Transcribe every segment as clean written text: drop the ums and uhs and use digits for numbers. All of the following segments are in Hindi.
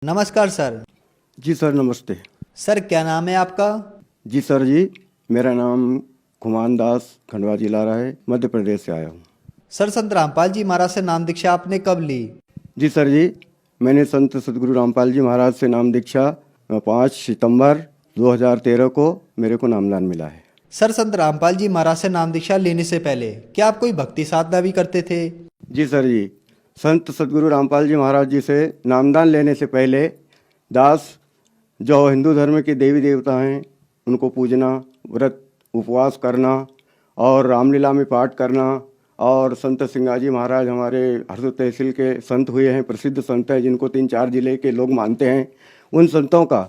नमस्कार सर। जी सर, नमस्ते। सर क्या नाम है आपका? जी सर जी, मेरा नाम खुमान दास खंडवा जिला रहा है, मध्य प्रदेश से आया हूँ। सर संत रामपाल जी महाराज से नाम दीक्षा आपने कब ली? जी सर जी, मैंने संत सदगुरु रामपाल जी महाराज से नाम दीक्षा 5 सितंबर 2013 को मेरे को नामदान मिला है। सर संत रामपाल जी महाराज से नाम दीक्षा लेने से पहले क्या आप कोई भक्ति साधना भी करते थे? जी सर जी, संत सदगुरु रामपाल जी महाराज जी से नामदान लेने से पहले दास जो हिंदू धर्म के देवी देवता हैं उनको पूजना, व्रत उपवास करना और रामलीला में पाठ करना, और संत सिंगाजी महाराज हमारे हरदोई तहसील के संत हुए हैं, प्रसिद्ध संत हैं जिनको 3-4 जिले के लोग मानते हैं। उन संतों का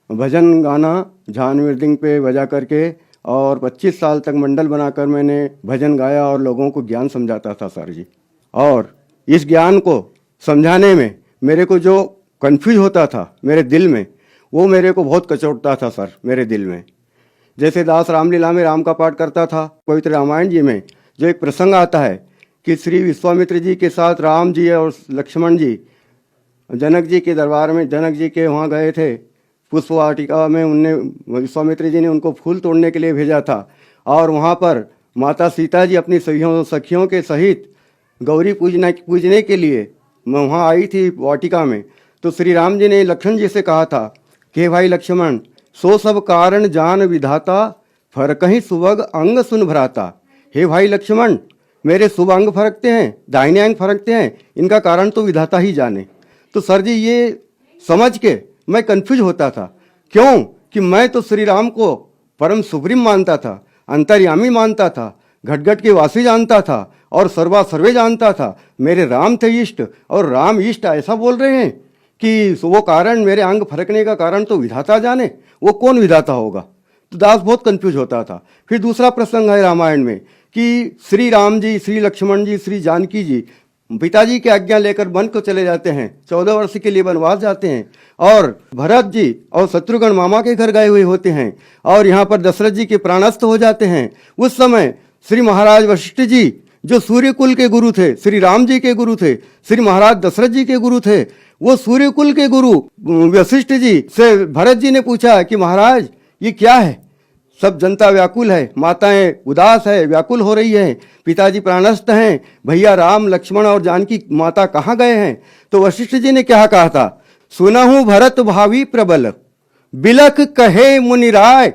भजन गाना झान मृदंग पे बजा करके और 25 साल तक मंडल बनाकर मैंने भजन गाया और लोगों को ज्ञान समझाता था सर जी। और इस ज्ञान को समझाने में मेरे को जो कन्फ्यूज होता था मेरे दिल में, वो मेरे को बहुत कचोटता था सर मेरे दिल में। जैसे दास रामलीला में राम का पाठ करता था, पवित्र रामायण जी में जो एक प्रसंग आता है कि श्री विश्वामित्र जी के साथ राम जी और लक्ष्मण जी जनक जी के दरबार में, जनक जी के वहाँ गए थे पुष्प वाटिका में, उनने विश्वामित्र जी ने उनको फूल तोड़ने के लिए भेजा था और वहाँ पर माता सीता जी अपनी सखियों के सहित गौरी पूजने के लिए वहाँ आई थी वाटिका में। तो श्री राम जी ने लक्ष्मण जी से कहा था कि भाई लक्ष्मण, सो सब कारण जान विधाता, फरक ही सुबग अंग सुन भराता। हे भाई लक्ष्मण, मेरे शुभ अंग फरकते हैं, दाहिने अंग फरकते हैं, इनका कारण तो विधाता ही जाने। तो सर जी ये समझ के मैं कन्फ्यूज होता था। क्यों कि मैं तो श्री राम को परम सुप्रीम मानता था, अंतर्यामी मानता था, घट घट के वासी जानता था और सर्वा सर्वे जानता था। मेरे राम थे इष्ट और राम इष्ट ऐसा बोल रहे हैं कि वो कारण, मेरे अंग फरकने का कारण तो विधाता जाने। वो कौन विधाता होगा? तो दास बहुत कंफ्यूज होता था। फिर दूसरा प्रसंग है रामायण में कि श्री राम जी, श्री लक्ष्मण जी, श्री जानकी जी पिताजी की आज्ञा लेकर वन को चले जाते हैं, 14 वर्ष के लिए वनवास जाते हैं, और भरत जी और शत्रुघ्न मामा के घर गए हुए होते हैं और यहाँ पर दशरथ जी के प्राणस्थ हो जाते हैं। उस समय श्री महाराज वशिष्ठ जी जो सूर्य कुल के गुरु थे, श्री राम जी के गुरु थे, श्री महाराज दशरथ जी के गुरु थे, वो सूर्य कुल के गुरु वशिष्ठ जी से भरत जी ने पूछा कि महाराज ये क्या है? सब जनता व्याकुल है, माताएं उदास है, व्याकुल हो रही है, पिताजी प्राणस्थ हैं, भैया राम लक्ष्मण और जानकी माता कहाँ गए हैं? तो वशिष्ठ जी ने क्या कहा था? सुनहु भरत भावी प्रबल, बिलख कहे मुनिराय,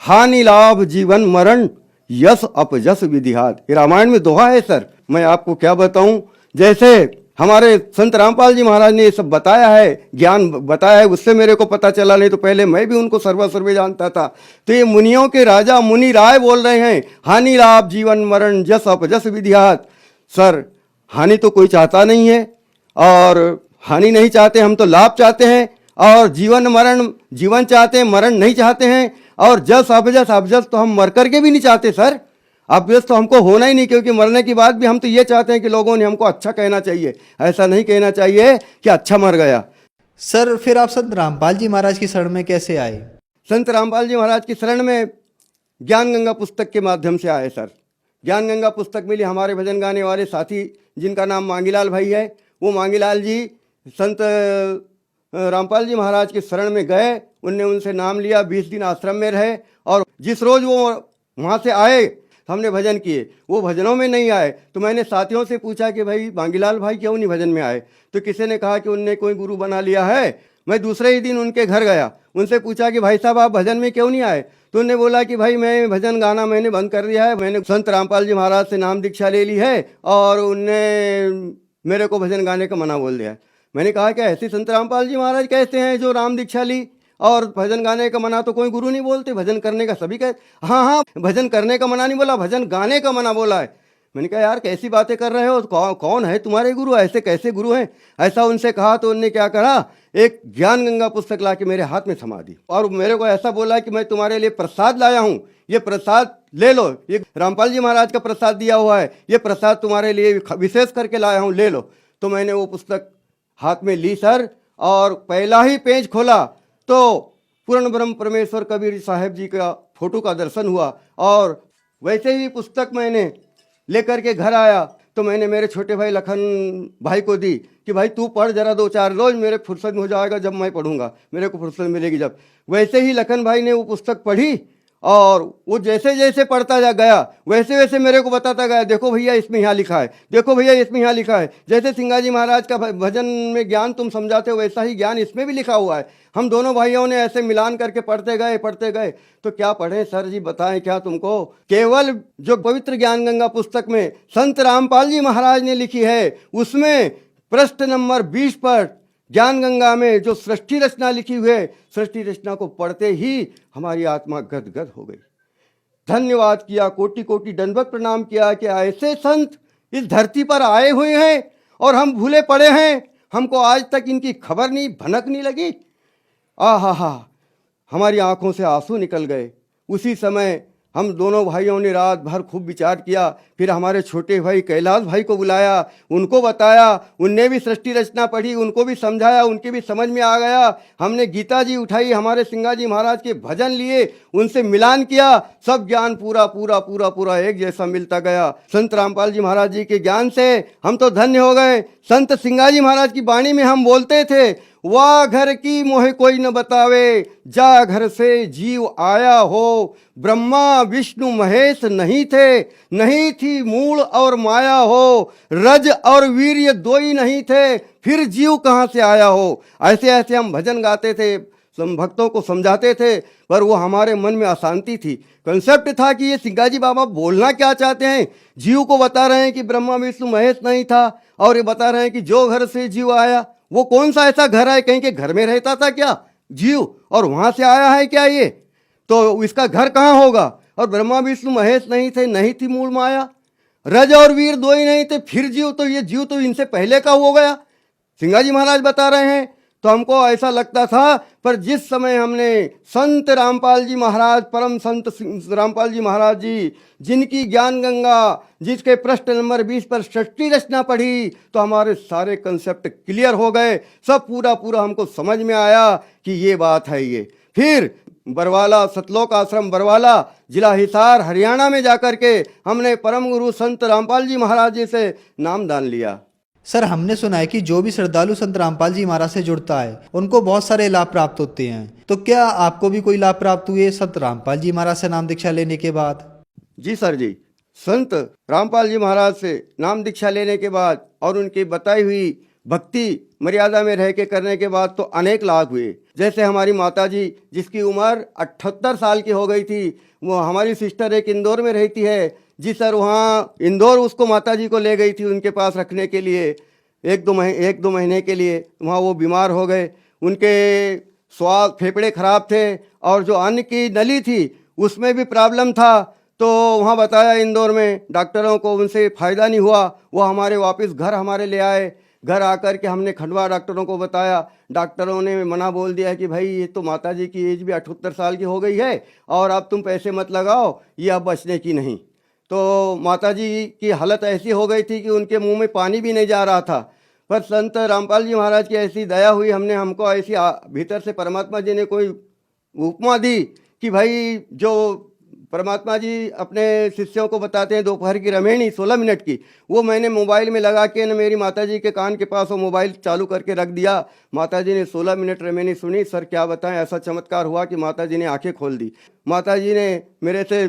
हानि लाभ जीवन मरण, यश अपजस विधिहात। ये रामायण में दोहा है सर, मैं आपको क्या बताऊं। जैसे हमारे संत रामपाल जी महाराज ने ये सब बताया है, ज्ञान बताया है, उससे मेरे को पता चला, नहीं तो पहले मैं भी उनको सर्वा सर्वे जानता था। तो ये मुनियों के राजा मुनि राय बोल रहे हैं, हानि लाभ जीवन मरण यश अपजस विधिहात। सर हानि तो कोई चाहता नहीं है, और हानि नहीं चाहते, हम तो लाभ चाहते हैं, और जीवन मरण, जीवन चाहते हैं, मरण नहीं चाहते हैं, और जस अपजस, अपजस तो हम मर करके भी नहीं चाहते सर। अपजस तो हमको होना ही नहीं, क्योंकि मरने के बाद भी हम तो ये चाहते हैं कि लोगों ने हमको अच्छा कहना चाहिए, ऐसा नहीं कहना चाहिए कि अच्छा मर गया। सर फिर आप संत रामपाल जी महाराज की शरण में कैसे आए? संत रामपाल जी महाराज की शरण में ज्ञान गंगा पुस्तक के माध्यम से आए सर। ज्ञान गंगा पुस्तक मिली, हमारे भजन गाने वाले साथी जिनका नाम मांगीलाल भाई है, वो मांगीलाल जी संत रामपाल जी महाराज के शरण में गए, उनने उनसे नाम लिया, 20 दिन आश्रम में रहे, और जिस रोज़ वो वहाँ से आए हमने भजन किए, वो भजनों में नहीं आए। तो मैंने साथियों से पूछा कि भाई मांगीलाल भाई क्यों नहीं भजन में आए? तो किसी ने कहा कि उनने कोई गुरु बना लिया है। मैं दूसरे ही दिन उनके घर गया, उनसे पूछा कि भाई साहब आप भजन में क्यों नहीं आए? तो उन्होंने बोला कि भाई मैं भजन गाना मैंने बंद कर दिया है, मैंने संत रामपाल जी महाराज से नाम दीक्षा ले ली है और उनने मेरे को भजन गाने का मना बोल दिया है। मैंने कहा कि ऐसे संत रामपाल जी महाराज कैसे हैं जो राम दीक्षा ली और भजन गाने का मना तो कोई गुरु नहीं बोलते, भजन करने का सभी कहते। हाँ हाँ, भजन करने का मना नहीं बोला, भजन गाने का मना बोला है। मैंने कहा यार कैसी बातें कर रहे हो, कौन है तुम्हारे गुरु, ऐसे कैसे गुरु हैं? ऐसा उनसे कहा तो उनने क्या करा, एक ज्ञान गंगा पुस्तक ला के मेरे हाथ में थमा दी और मेरे को ऐसा बोला कि मैं तुम्हारे लिए प्रसाद लाया हूँ, ये प्रसाद ले लो, ये रामपाल जी महाराज का प्रसाद दिया हुआ है, ये प्रसाद तुम्हारे लिए विशेष करके लाया हूँ, ले लो। तो मैंने वो पुस्तक हाथ में ली सर, और पहला ही पेज खोला तो पूर्ण ब्रह्म परमेश्वर कबीर साहब जी का फोटो का दर्शन हुआ, और वैसे ही पुस्तक मैंने लेकर के घर आया तो मैंने मेरे छोटे भाई लखन भाई को दी कि भाई तू पढ़ जरा 2-4 रोज, मेरे फुर्सत में हो जाएगा जब मैं पढ़ूंगा, मेरे को फुर्सत मिलेगी जब। वैसे ही लखन भाई ने वो पुस्तक पढ़ी और वो जैसे जैसे पढ़ता जा गया वैसे वैसे मेरे को बताता गया, देखो भैया इसमें यहाँ लिखा है, देखो भैया इसमें यहाँ लिखा है। जैसे सिंगाजी महाराज का भजन में ज्ञान तुम समझाते हो वैसा ही ज्ञान इसमें भी लिखा हुआ है। हम दोनों भाइयों ने ऐसे मिलान करके पढ़ते गए। तो क्या पढ़े सर जी, बताएं क्या तुमको। केवल जो पवित्र ज्ञान गंगा पुस्तक में संत रामपाल जी महाराज ने लिखी है, उसमें पृष्ठ नंबर 20 पर ज्ञान गंगा में जो सृष्टि रचना लिखी हुई है, सृष्टि रचना को पढ़ते ही हमारी आत्मा गदगद हो गई। धन्यवाद किया, कोटि कोटि दंडवत प्रणाम किया कि ऐसे संत इस धरती पर आए हुए हैं और हम भूले पड़े हैं, हमको आज तक इनकी खबर नहीं, भनक नहीं लगी। आहा, हमारी आंखों से आंसू निकल गए। उसी समय हम दोनों भाइयों ने रात भर खूब विचार किया। फिर हमारे छोटे भाई कैलाश भाई को बुलाया, उनको बताया, उनने भी सृष्टि रचना पढ़ी, उनको भी समझाया, उनके भी समझ में आ गया। हमने गीता जी उठाई, हमारे सिंगाजी महाराज के भजन लिए, उनसे मिलान किया, सब ज्ञान पूरा पूरा पूरा पूरा एक जैसा मिलता गया। संत रामपाल जी महाराज जी के ज्ञान से हम तो धन्य हो गए। संत सिंगाजी महाराज की वाणी में हम बोलते थे, वाह घर की मोहे कोई न बतावे, जा घर से जीव आया हो। ब्रह्मा विष्णु महेश नहीं थे, नहीं थी मूल और माया हो। रज और वीर्य दो ही नहीं थे, फिर जीव कहाँ से आया हो। ऐसे ऐसे हम भजन गाते थे, भक्तों को समझाते थे, पर वो हमारे मन में अशांति थी। कंसेप्ट था कि ये सिंगाजी बाबा बोलना क्या चाहते हैं। जीव को बता रहे हैं कि ब्रह्मा विष्णु महेश नहीं था, और ये बता रहे हैं कि जो घर से जीव आया, वो कौन सा ऐसा घर है, कहीं के घर में रहता था क्या जीव और वहां से आया है क्या ये, तो इसका घर कहाँ होगा। और ब्रह्मा विष्णु महेश नहीं थे, नहीं थी मूल माया, रज और वीर दो ही नहीं थे, फिर जीव, तो ये जीव तो इनसे पहले का हो गया, सिंगाजी महाराज बता रहे हैं। तो हमको ऐसा लगता था, पर जिस समय हमने संत रामपाल जी महाराज, परम संत रामपाल जी महाराज जी, जिनकी ज्ञान गंगा, जिसके पृष्ठ नंबर 20 पर सृष्टि रचना पढ़ी, तो हमारे सारे कंसेप्ट क्लियर हो गए। सब पूरा पूरा हमको समझ में आया कि ये बात है ये। फिर बरवाला, सतलोक आश्रम बरवाला, जिला हिसार, हरियाणा में जाकर के हमने परम गुरु संत रामपाल जी महाराज जी से नामदान लिया। सर, हमने सुना है कि जो भी श्रद्धालु संत रामपाल जी महाराज से जुड़ता है उनको बहुत सारे लाभ प्राप्त होते हैं, तो क्या आपको भी कोई लाभ प्राप्त हुए संत रामपाल जी महाराज से नाम दीक्षा लेने के बाद? जी सर जी, संत रामपाल जी महाराज से नाम दीक्षा लेने के बाद और उनकी बताई हुई भक्ति मर्यादा में रह के करने के बाद तो अनेक लाभ हुए। जैसे हमारी माता जी, जिसकी उम्र 78 साल की हो गई थी, वो हमारी सिस्टर एक इंदौर में रहती है जी सर, वहाँ इंदौर उसको माता जी को ले गई थी उनके पास रखने के लिए, एक दो महीने के लिए। वहाँ वो बीमार हो गए, उनके स्वाद फेफड़े खराब थे और जो अन्न की नली थी उसमें भी प्रॉब्लम था। तो वहाँ बताया इंदौर में डॉक्टरों को, उनसे फ़ायदा नहीं हुआ। वो हमारे वापस घर हमारे ले आए। घर आकर के हमने खंडवा डॉक्टरों को बताया, डॉक्टरों ने मना बोल दिया कि भाई ये तो माता जी की एज भी 78 साल की हो गई है और अब तुम पैसे मत लगाओ, ये अब बचने की नहीं। तो माता जी की हालत ऐसी हो गई थी कि उनके मुंह में पानी भी नहीं जा रहा था। पर संत रामपाल जी महाराज की ऐसी दया हुई, हमको ऐसी भीतर से परमात्मा जी ने कोई उपमा दी कि भाई जो परमात्मा जी अपने शिष्यों को बताते हैं दोपहर की रमेणी 16 मिनट की, वो मैंने मोबाइल में लगा के न मेरी माता जी के कान के पास वो मोबाइल चालू करके रख दिया। माता जी ने 16 मिनट रमेणी सुनी। सर क्या बताएं, ऐसा चमत्कार हुआ कि माता जी ने आंखें खोल दी। माता जी ने मेरे से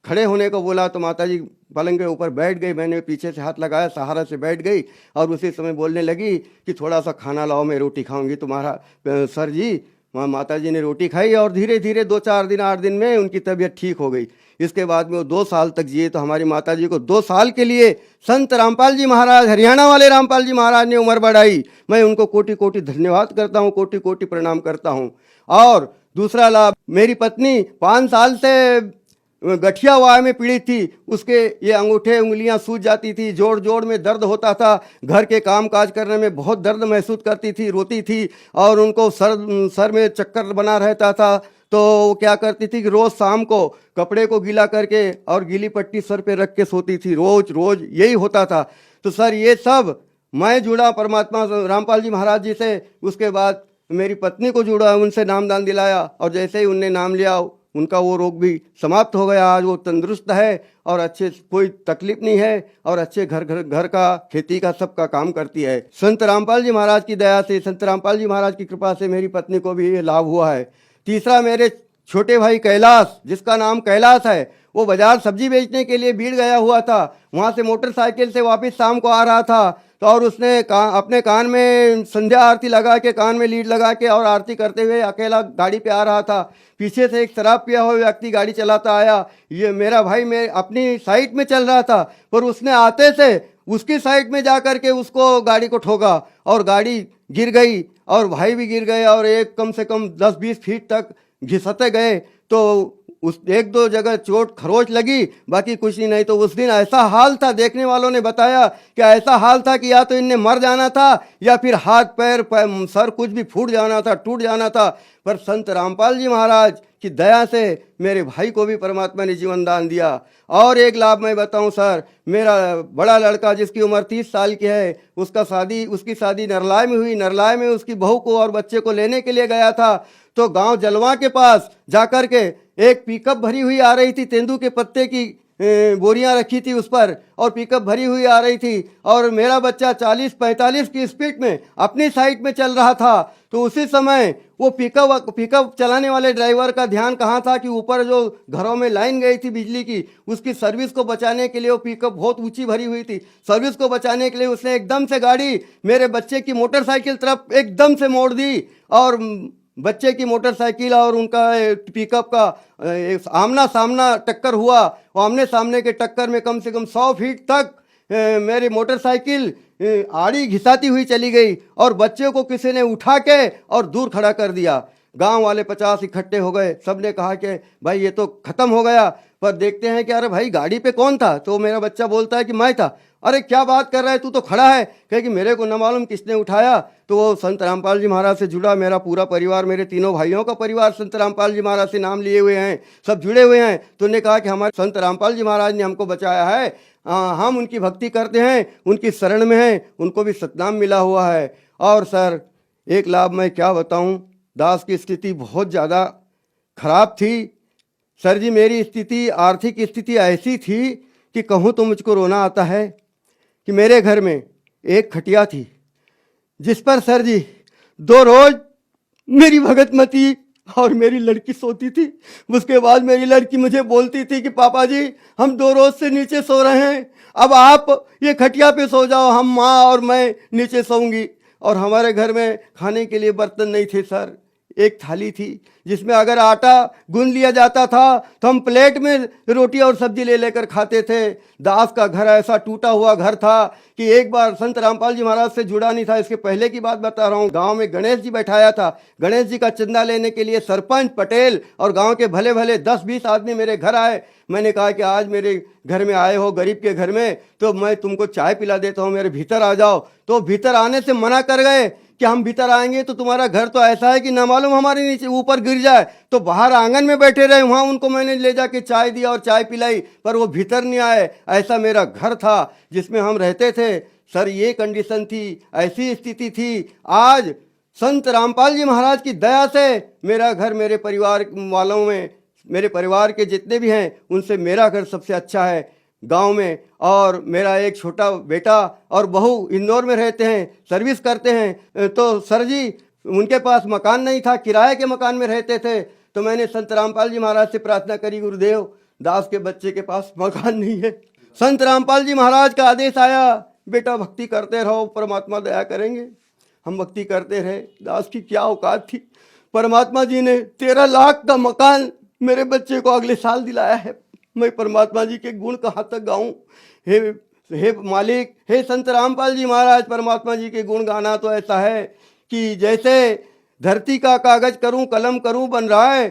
खड़े होने को बोला तो माता जी पलंग के ऊपर बैठ गई। मैंने पीछे से हाथ लगाया, सहारा से बैठ गई और उसी समय बोलने लगी कि थोड़ा सा खाना लाओ, मैं रोटी खाऊंगी तुम्हारा। सर जी, वहाँ माता जी ने रोटी खाई और धीरे धीरे 2-4 दिन 8 दिन में उनकी तबीयत ठीक हो गई। इसके बाद में वो 2 साल तक जिए। तो हमारी माता जी को 2 साल के लिए संत रामपाल जी महाराज, हरियाणा वाले रामपाल जी महाराज ने उम्र बढ़ाई। मैं उनको कोटि कोटि धन्यवाद करता हूँ, कोटि कोटि प्रणाम करता हूँ। और दूसरा लाभ, मेरी पत्नी 5 साल से गठिया वाय में पीड़ित थी। उसके ये अंगूठे उंगलियां सूज जाती थी, जोड़ जोड़ में दर्द होता था, घर के काम काज करने में बहुत दर्द महसूस करती थी, रोती थी और उनको सर में चक्कर बना रहता था। तो वो क्या करती थी कि रोज़ शाम को कपड़े को गीला करके और गीली पट्टी सर पे रख के सोती थी। रोज यही होता था। तो सर ये सब मैं जुड़ा परमात्मा रामपाल जी महाराज जी से। उसके बाद मेरी पत्नी को जुड़ा, उनसे नामदान दिलाया और जैसे ही उनने नाम लिया उनका वो रोग भी समाप्त हो गया। आज वो तंदुरुस्त है और अच्छे, कोई तकलीफ नहीं है और अच्छे घर का खेती का सबका काम करती है। संत रामपाल जी महाराज की दया से, संत रामपाल जी महाराज की कृपा से मेरी पत्नी को भी ये लाभ हुआ है। तीसरा, मेरे छोटे भाई कैलाश, जिसका नाम कैलाश है, वो बाजार सब्जी बेचने के लिए भीड़ गया हुआ था। वहाँ से मोटरसाइकिल से वापस शाम को आ रहा था तो और उसने अपने कान में संध्या आरती लगा के, कान में लीड लगा के और आरती करते हुए अकेला गाड़ी पे आ रहा था। पीछे से एक शराब पिया हुआ व्यक्ति गाड़ी चलाता आया। ये मेरा भाई मैं अपनी साइड में चल रहा था, पर उसने आते से उसकी साइड में जा कर के उसको गाड़ी को ठोका और गाड़ी गिर गई और भाई भी गिर गए और एक कम से कम 10-20 फीट तक घिसते गए। तो उस एक दो जगह चोट खरोच लगी, बाकी कुछ नहीं। तो उस दिन ऐसा हाल था, देखने वालों ने बताया कि ऐसा हाल था कि या तो इनने मर जाना था या फिर हाथ पैर सर कुछ भी फूट जाना था, टूट जाना था। पर संत रामपाल जी महाराज की दया से मेरे भाई को भी परमात्मा ने जीवन दान दिया। और एक लाभ मैं बताऊं सर, मेरा बड़ा लड़का जिसकी उम्र 30 साल की है, उसकी शादी नरलाय में हुई। नरलाय में उसकी बहू को और बच्चे को लेने के लिए गया था तो गांव जलवा के पास जाकर के एक पिकअप भरी हुई आ रही थी, तेंदू के पत्ते की बोरियां रखी थी उस पर और पिकअप भरी हुई आ रही थी और मेरा बच्चा 40-45 की स्पीड में अपनी साइड में चल रहा था। तो उसी समय वो पिकअप चलाने वाले ड्राइवर का ध्यान कहाँ था कि ऊपर जो घरों में लाइन गई थी बिजली की, उसकी सर्विस को बचाने के लिए, वो पिकअप बहुत ऊंची भरी हुई थी, सर्विस को बचाने के लिए उसने एकदम से गाड़ी मेरे बच्चे की मोटरसाइकिल तरफ एकदम से मोड़ दी और बच्चे की मोटरसाइकिल और उनका पिकअप का आमना सामना टक्कर हुआ। और आमने सामने के टक्कर में कम से कम 100 फीट तक मेरी मोटरसाइकिल आड़ी घिसाती हुई चली गई और बच्चे को किसी ने उठा के और दूर खड़ा कर दिया। गांव वाले 50 इकट्ठे हो गए। सब ने कहा कि भाई ये तो ख़त्म हो गया। पर देखते हैं कि अरे भाई गाड़ी पे कौन था? तो मेरा बच्चा बोलता है कि मैं था। अरे क्या बात कर रहा है, तू तो खड़ा है। कहे कि मेरे को न मालूम किसने उठाया। तो वो संत रामपाल जी महाराज से जुड़ा मेरा पूरा परिवार, मेरे तीनों भाइयों का परिवार संत रामपाल जी महाराज से नाम लिए हुए हैं, सब जुड़े हुए हैं। तो उन्होंने कहा कि हमारे संत रामपाल जी महाराज ने हमको बचाया है, हम उनकी भक्ति करते हैं, उनकी शरण में हैं, उनको भी सतनाम मिला हुआ है। और सर एक लाभ मैं क्या बताऊं, दास की स्थिति बहुत ज़्यादा खराब थी। सर जी मेरी स्थिति, आर्थिक स्थिति ऐसी थी कि कहूँ तो मुझको रोना आता है कि मेरे घर में एक खटिया थी जिस पर सर जी 2 रोज मेरी भगतमती और मेरी लड़की सोती थी। उसके बाद मेरी लड़की मुझे बोलती थी कि पापा जी हम 2 रोज से नीचे सो रहे हैं, अब आप ये खटिया पे सो जाओ, हम माँ और मैं नीचे सोऊंगी। और हमारे घर में खाने के लिए बर्तन नहीं थे सर, एक थाली थी जिसमें अगर आटा गूंद लिया जाता था तो हम प्लेट में रोटी और सब्जी ले लेकर खाते थे। दास का घर ऐसा टूटा हुआ घर था कि एक बार संत रामपाल जी महाराज से जुड़ा नहीं था, इसके पहले की बात बता रहा हूँ। गांव में गणेश जी बैठाया था, गणेश जी का चंदा लेने के लिए सरपंच, पटेल और गांव के भले भले 10-20 आदमी मेरे घर आए। मैंने कहा कि आज मेरे घर में आए हो, गरीब के घर में, तो मैं तुमको चाय पिला देता हूँ, मेरे भीतर आ जाओ। तो भीतर आने से मना कर गए कि हम भीतर आएंगे तो तुम्हारा घर तो ऐसा है कि ना मालूम हमारे नीचे ऊपर गिर जाए। तो बाहर आंगन में बैठे रहे, वहाँ उनको मैंने ले जाके चाय दिया और चाय पिलाई, पर वो भीतर नहीं आए। ऐसा मेरा घर था जिसमें हम रहते थे सर। ये कंडीशन थी, ऐसी स्थिति थी। आज संत रामपाल जी महाराज की दया से मेरा घर, मेरे परिवार वालों में, मेरे परिवार के जितने भी हैं उनसे मेरा घर सबसे अच्छा है गांव में। और मेरा एक छोटा बेटा और बहू इंदौर में रहते हैं, सर्विस करते हैं। तो सर जी उनके पास मकान नहीं था, किराए के मकान में रहते थे। तो मैंने संत रामपाल जी महाराज से प्रार्थना करी, गुरुदेव दास के बच्चे के पास मकान नहीं है। संत रामपाल जी महाराज का आदेश आया, बेटा भक्ति करते रहो, परमात्मा दया करेंगे। हम भक्ति करते रहे। दास की क्या औकात थी, परमात्मा जी ने 13 लाख का मकान मेरे बच्चे को अगले साल दिलाया है। मैं परमात्मा जी के गुण कहाँ तक गाऊं? हे मालिक, हे संत रामपाल जी महाराज, परमात्मा जी के गुण गाना तो ऐसा है कि जैसे धरती का कागज करूं, कलम करूं बन रहा है,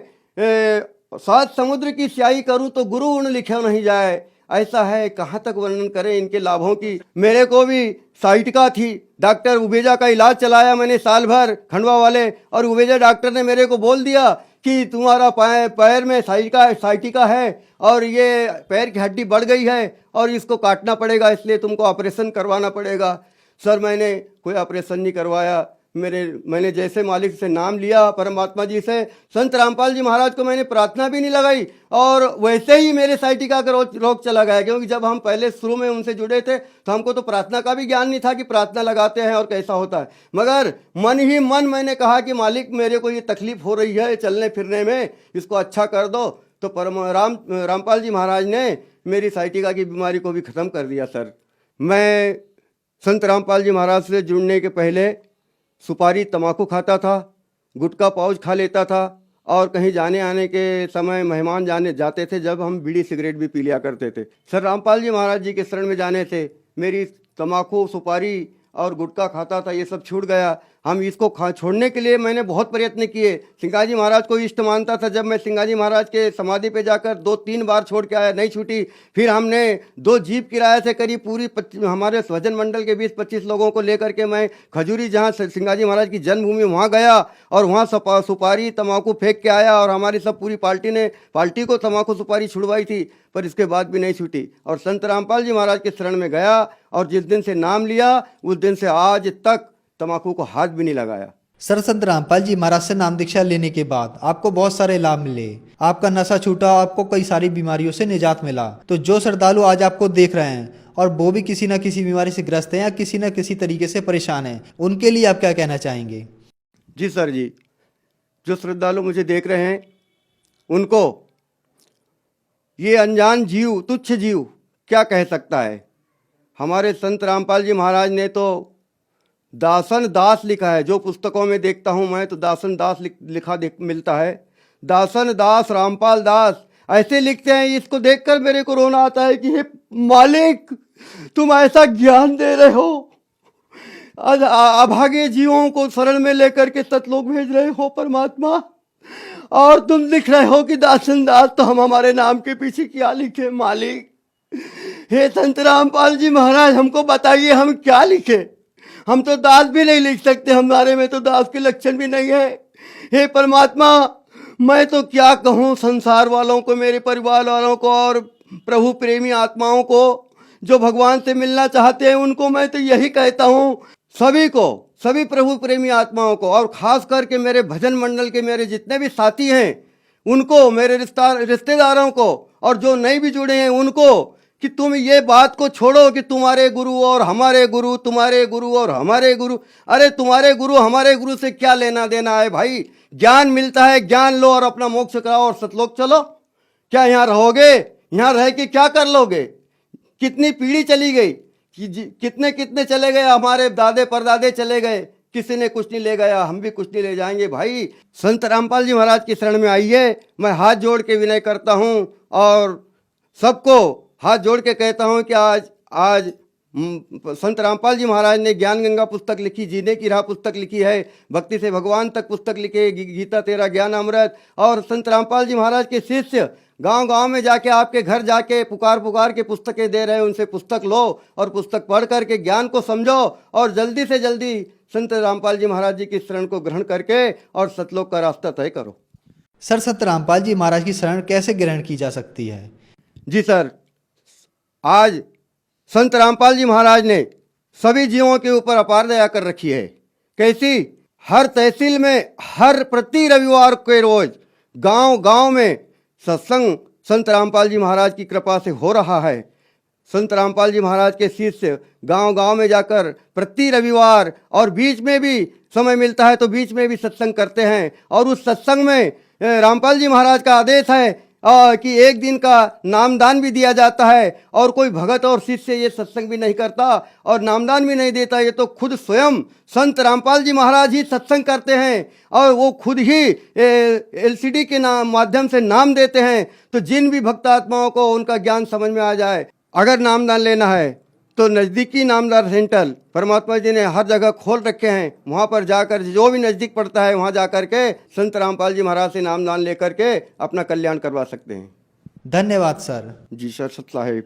7 समुद्र की स्याही करूं तो गुरु उन लिखे नहीं जाए। ऐसा है, कहाँ तक वर्णन करें इनके लाभों की। मेरे को भी साइटिका थी, डॉक्टर उबेजा का इलाज चलाया मैंने साल भर, खंडवा वाले, और उबेजा डॉक्टर ने मेरे को बोल दिया कि तुम्हारा पैर में साइटिका है और ये पैर की हड्डी बढ़ गई है और इसको काटना पड़ेगा, इसलिए तुमको ऑपरेशन करवाना पड़ेगा। सर मैंने कोई ऑपरेशन नहीं करवाया, मैंने जैसे मालिक से नाम लिया परमात्मा जी से, संत रामपाल जी महाराज को मैंने प्रार्थना भी नहीं लगाई और वैसे ही मेरे साइटिका का रोग चला गया। क्योंकि जब हम पहले शुरू में उनसे जुड़े थे तो हमको तो प्रार्थना का भी ज्ञान नहीं था कि प्रार्थना लगाते हैं और कैसा होता है, मगर मन ही मन मैंने कहा कि मालिक मेरे को ये तकलीफ हो रही है चलने फिरने में, इसको अच्छा कर दो। तो रामपाल जी महाराज ने मेरी साइटिका की बीमारी को भी ख़त्म कर दिया। सर, मैं संत रामपाल जी महाराज से जुड़ने के पहले सुपारी तम्बाकू खाता था, गुटखा पाउच खा लेता था और कहीं जाने आने के समय मेहमान जाते थे जब हम बीड़ी सिगरेट भी पी लिया करते थे। सर रामपाल जी महाराज जी के शरण में जाने से मेरी तम्बाकू, सुपारी और गुटखा खाता था, ये सब छूट गया। हम इसको छोड़ने के लिए मैंने बहुत प्रयत्न किए। सिंगाजी महाराज को इष्ट मानता था। जब मैं सिंगाजी महाराज के समाधि पे जाकर 2-3 बार छोड़ के आया, नहीं छूटी। फिर हमने 2 जीप किराए से करीब पूरी हमारे स्वजन मंडल के 20-25 लोगों को लेकर के मैं खजूरी, जहाँ सिंगाजी महाराज की जन्मभूमि, वहाँ गया और वहाँ सुपारी तम्बाकू फेंक के आया और हमारी सब पूरी पार्टी को तम्बाकू सुपारी छुड़वाई थी, पर इसके बाद भी नहीं छूटी। और संत रामपाल जी महाराज के शरण में गया और जिस दिन से नाम लिया उस दिन से आज तक तम्बाकू को हाथ भी नहीं लगाया। सर, संत रामपाल जी महाराज से नाम दीक्षा लेने के बाद आपको बहुत सारे लाभ मिले, आपका नशा छूटा, आपको कई सारी बीमारियों से निजात मिला। तो जो श्रद्धालु आज आपको देख रहे हैं और वो भी किसी न किसी बीमारी से ग्रस्त हैं या किसी न किसी तरीके से परेशान हैं, उनके लिए आप क्या कहना चाहेंगे? जी सर जी, जो श्रद्धालु मुझे देख रहे हैं उनको ये अनजान जीव, तुच्छ जीव क्या कह सकता है। हमारे संत रामपाल जी महाराज ने तो दासन दास लिखा है। जो पुस्तकों में देखता हूँ मैं तो दासन दास लिखा मिलता है। दासन दास रामपाल दास ऐसे लिखते हैं। इसको देखकर मेरे को रोना आता है कि हे मालिक, तुम ऐसा ज्ञान दे रहे हो, अभागे जीवों को शरण में लेकर के सतलोक भेज रहे हो परमात्मा, और तुम लिख रहे हो कि दासन दास। तो हम हमारे नाम के पीछे क्या लिखे मालिक? हे संत रामपाल जी महाराज, हमको बताइए हम क्या लिखे? हम तो दास भी नहीं लिख सकते, हमारे में तो दास के लक्षण भी नहीं है। हे परमात्मा, मैं तो क्या कहूँ संसार वालों को, मेरे परिवार वालों को और प्रभु प्रेमी आत्माओं को जो भगवान से मिलना चाहते हैं, उनको मैं तो यही कहता हूँ, सभी को, सभी प्रभु प्रेमी आत्माओं को, और खास करके मेरे भजन मंडल के मेरे जितने भी साथी हैं उनको, मेरे रिश्तेदारों को, और जो नहीं भी जुड़े हैं उनको, कि तुम ये बात को छोड़ो कि तुम्हारे गुरु और हमारे गुरु, तुम्हारे गुरु और हमारे गुरु। अरे तुम्हारे गुरु हमारे गुरु से क्या लेना देना है भाई? ज्ञान मिलता है, ज्ञान लो और अपना मोक्ष कराओ और सतलोक चलो। क्या यहाँ रहोगे? यहाँ रह के क्या कर लोगे? कितनी पीढ़ी चली गई, कितने कितने चले गए, हमारे दादे परदादे चले गए, किसी ने कुछ नहीं ले गया, हम भी कुछ नहीं ले जाएंगे। भाई संत रामपाल जी महाराज की शरण में आइए। मैं हाथ जोड़ के विनय करता हूँ और सबको हाथ जोड़ के कहता हूँ कि आज संत रामपाल जी महाराज ने ज्ञान गंगा पुस्तक लिखी, जीने की राह पुस्तक लिखी है, भक्ति से भगवान तक पुस्तक लिखे, गीता तेरा ज्ञान अमृत। और संत रामपाल जी महाराज के शिष्य गांव-गांव में जाके, आपके घर जाके पुकार के पुस्तकें दे रहे हैं। उनसे पुस्तक लो और पुस्तक पढ़ करके ज्ञान को समझो और जल्दी से जल्दी संत रामपाल जी महाराज जी की शरण को ग्रहण करके और सतलोक का रास्ता तय करो। सर, संत रामपाल जी महाराज की शरण कैसे ग्रहण की जा सकती है? जी सर, आज संत रामपाल जी महाराज ने सभी जीवों के ऊपर अपार दया कर रखी है। कैसी? हर तहसील में हर प्रति रविवार के रोज गांव-गांव में सत्संग संत रामपाल जी महाराज की कृपा से हो रहा है। संत रामपाल जी महाराज के शिष्य गांव-गांव में जाकर प्रति रविवार, और बीच में भी समय मिलता है तो बीच में भी सत्संग करते हैं। और उस सत्संग में रामपाल जी महाराज का आदेश है कि एक दिन का नामदान भी दिया जाता है। और कोई भगत और शिष्य ये सत्संग भी नहीं करता और नामदान भी नहीं देता। ये तो खुद स्वयं संत रामपाल जी महाराज ही सत्संग करते हैं और वो खुद ही LCD के माध्यम से नाम देते हैं। तो जिन भी भक्त आत्माओं को उनका ज्ञान समझ में आ जाए, अगर नामदान लेना है तो नज़दीकी नामदान सेंटर परमात्मा जी ने हर जगह खोल रखे हैं। वहाँ पर जाकर जो भी नज़दीक पड़ता है वहाँ जाकर के संत रामपाल जी महाराज से नामदान लेकर के अपना कल्याण करवा सकते हैं। धन्यवाद सर। जी सर, सत साहिब।